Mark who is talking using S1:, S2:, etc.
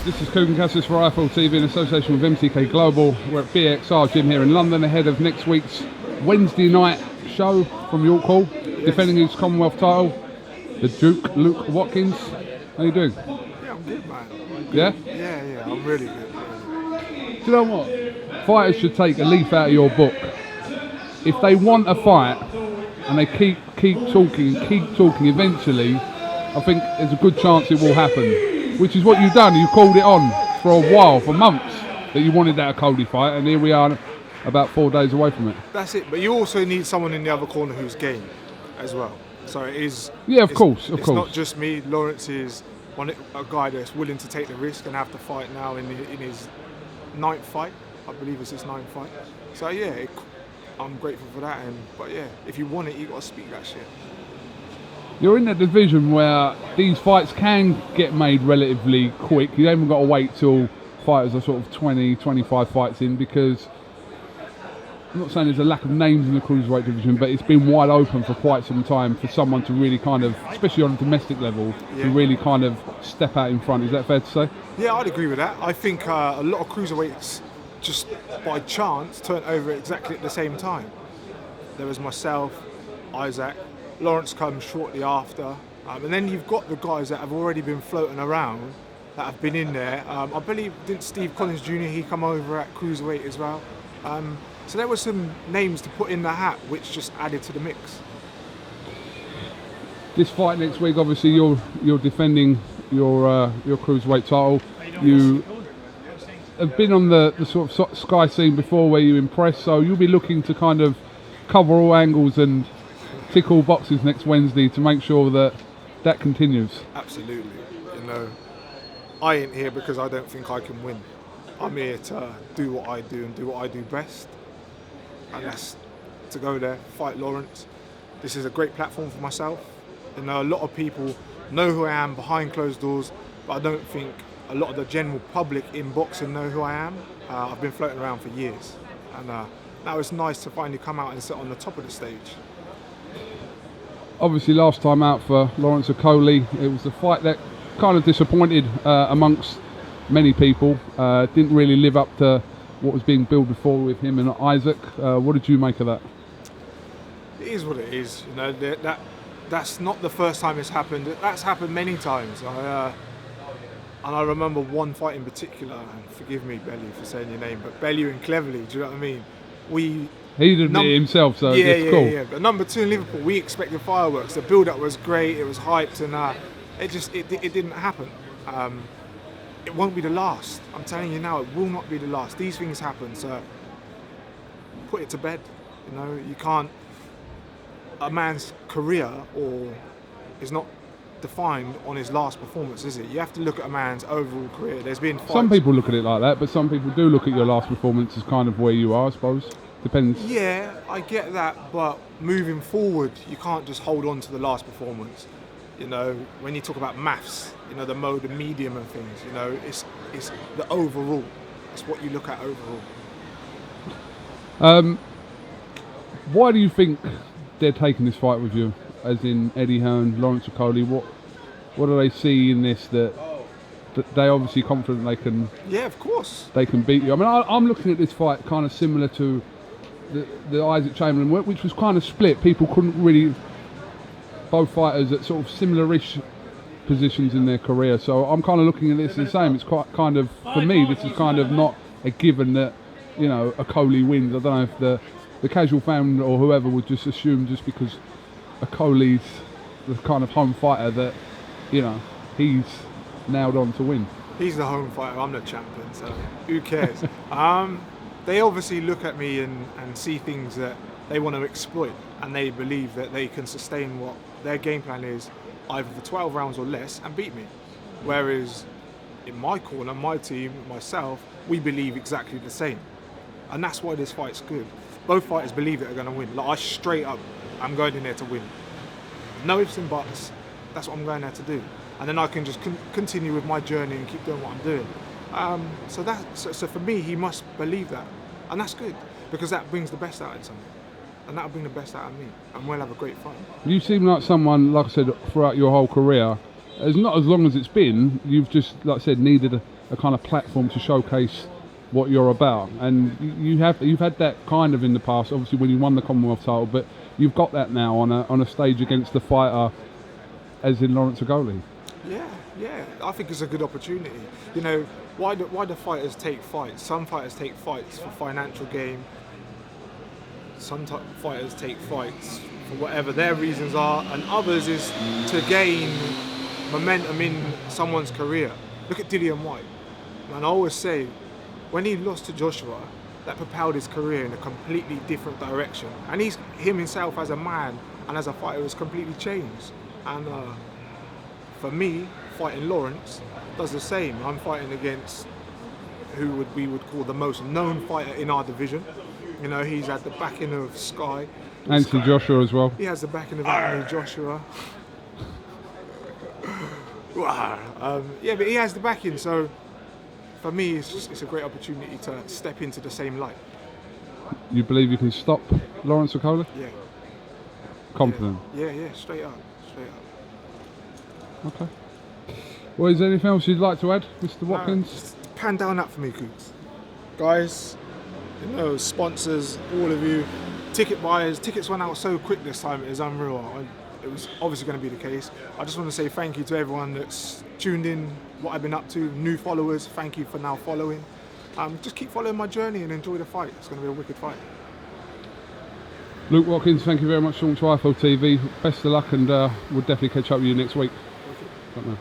S1: This is KUGAN CASSIUS for IFL TV in association with MTK Global. We're at BXR Gym here in London ahead of next week's Wednesday night show from Okolie, defending his Commonwealth title, the Duke Luke Watkins. How you doing?
S2: Yeah, I'm good, man.
S1: Yeah?
S2: Yeah, I'm really good.
S1: Do you know what? Fighters should take a leaf out of your book. If they want a fight and they keep talking, eventually, I think there's a good chance it will happen. Which is what you've done. You called it on for a while, for months, that you wanted that Okolie fight, and here we are about 4 days away from it.
S2: That's it, but you also need someone in the other corner who's game as well. So it is...
S1: Yeah, of course.
S2: It's not just me. Lawrence is a guy that's willing to take the risk and have to fight now in his 9th fight. I believe it's his 9th fight. So yeah, I'm grateful for that. But yeah, if you want it, you got to speak that shit.
S1: You're in that division where these fights can get made relatively quick. You haven't got to wait till fighters are sort of 20, 25 fights in, because I'm not saying there's a lack of names in the cruiserweight division, but it's been wide open for quite some time for someone to really kind of, especially on a domestic level, to really kind of step out in front. Is that fair to say?
S2: Yeah, I'd agree with that. I think a lot of cruiserweights just by chance turned over exactly at the same time. There was myself, Isaac, Lawrence comes shortly after, and then you've got the guys that have already been floating around, that have been in there. I believe, didn't Steve Collins Jr., he come over at cruiserweight as well. So there were some names to put in the hat, which just added to the mix. This
S1: fight next week, obviously you're defending your cruiserweight title. You have been on the sort of Sky scene before where you impressed, so you'll be looking to kind of cover all angles and tick all boxes next Wednesday to make sure that continues.
S2: Absolutely. You know, I ain't here because I don't think I can win. I'm here to do what I do and do what I do best. And that's to go there, fight Lawrence. This is a great platform for myself. You know, a lot of people know who I am behind closed doors, but I don't think a lot of the general public in boxing know who I am. I've been floating around for years. And now it's nice to finally come out and sit on the top of the stage.
S1: Obviously, last time out for Lawrence Okolie, it was a fight that kind of disappointed amongst many people. Didn't really live up to what was being billed before with him and Isaac. What did you make of that?
S2: It is what it is. You know, that's not the first time it's happened. That's happened many times. And I remember one fight in particular. And forgive me, Bellew, for saying your name, but Bellew and Cleverly. Do you know what I mean?
S1: He did it himself, so it's cool.
S2: Yeah. But number 2 in Liverpool, we expected fireworks. The build-up was great. It was hyped, and it didn't happen. It won't be the last. I'm telling you now, it will not be the last. These things happen, so put it to bed. You know, you can't. A man's career is not defined on his last performance, is it? You have to look at a man's overall career. There's been fights.
S1: Some people look at it like that, but some people do look at your last performance as kind of where you are, I suppose. Depends.
S2: Yeah, I get that, but moving forward, you can't just hold on to the last performance. You know, when you talk about maths, you know, the mode, the medium and things, you know, it's the overall. It's what you look at overall.
S1: Why do you think they're taking this fight with you, as in Eddie Hearn, Lawrence Okolie? What do they see in this that they're obviously confident they can? Yeah,
S2: of course.
S1: They can beat you. I mean, I'm looking at this fight kind of similar to the Isaac Chamberlain, which was kind of split. People couldn't really, both fighters at sort of similar-ish positions in their career. So I'm kind of looking at this the same. It's quite kind of, for me, this is kind of not a given that, you know, Okolie wins. I don't know if the casual fan or whoever would just assume just because Okolie's the kind of home fighter that, you know, he's nailed on to win.
S2: He's the home fighter, I'm the champion, so who cares? They obviously look at me and see things that they want to exploit, and they believe that they can sustain what their game plan is, either for 12 rounds or less, and beat me. Whereas in my corner, my team, myself, we believe exactly the same. And that's why this fight's good. Both fighters believe that they're going to win. Like, I straight up, I'm going in there to win. No ifs and buts, that's what I'm going there to do. And then I can just continue with my journey and keep doing what I'm doing. So for me, he must believe that. And that's good, because that brings the best out in someone. And that'll bring the best out of me, and we'll have a great fight.
S1: You seem like someone, like I said, throughout your whole career, not as long as it's been, you've just, like I said, needed a kind of platform to showcase what you're about. And you've had that kind of in the past, obviously when you won the Commonwealth title, but you've got that now on a stage against the fighter, as in Lawrence Okolie.
S2: Yeah, I think it's a good opportunity. You know, why do fighters take fights? Some fighters take fights for financial gain. Some fighters take fights for whatever their reasons are, and others is to gain momentum in someone's career. Look at Dillian White. And I always say, when he lost to Joshua, that propelled his career in a completely different direction. And him himself as a man and as a fighter has completely changed. And for me, fighting Lawrence does the same. I'm fighting against who we would call the most known fighter in our division. You know, he's had the backing of Sky.
S1: Anthony Joshua as well.
S2: He has the backing of Anthony Joshua. Yeah, but he has the backing, so for me, it's a great opportunity to step into the same light.
S1: You believe you can stop Lawrence Okolie?
S2: Yeah.
S1: Confident?
S2: Yeah, straight up.
S1: Okay. Well, is there anything else you'd like to add, Mr. Watkins?
S2: Just pan down that for me, Cougs. Guys, you know, sponsors, all of you, ticket buyers, tickets went out so quick this time, it is unreal. It was obviously going to be the case. I just want to say thank you to everyone that's tuned in, what I've been up to, new followers, thank you for now following. Just keep following my journey and enjoy the fight. It's going to be a wicked fight.
S1: Luke Watkins, thank you very much for watching IFL TV. Best of luck, and we'll definitely catch up with you next week.
S2: Okay.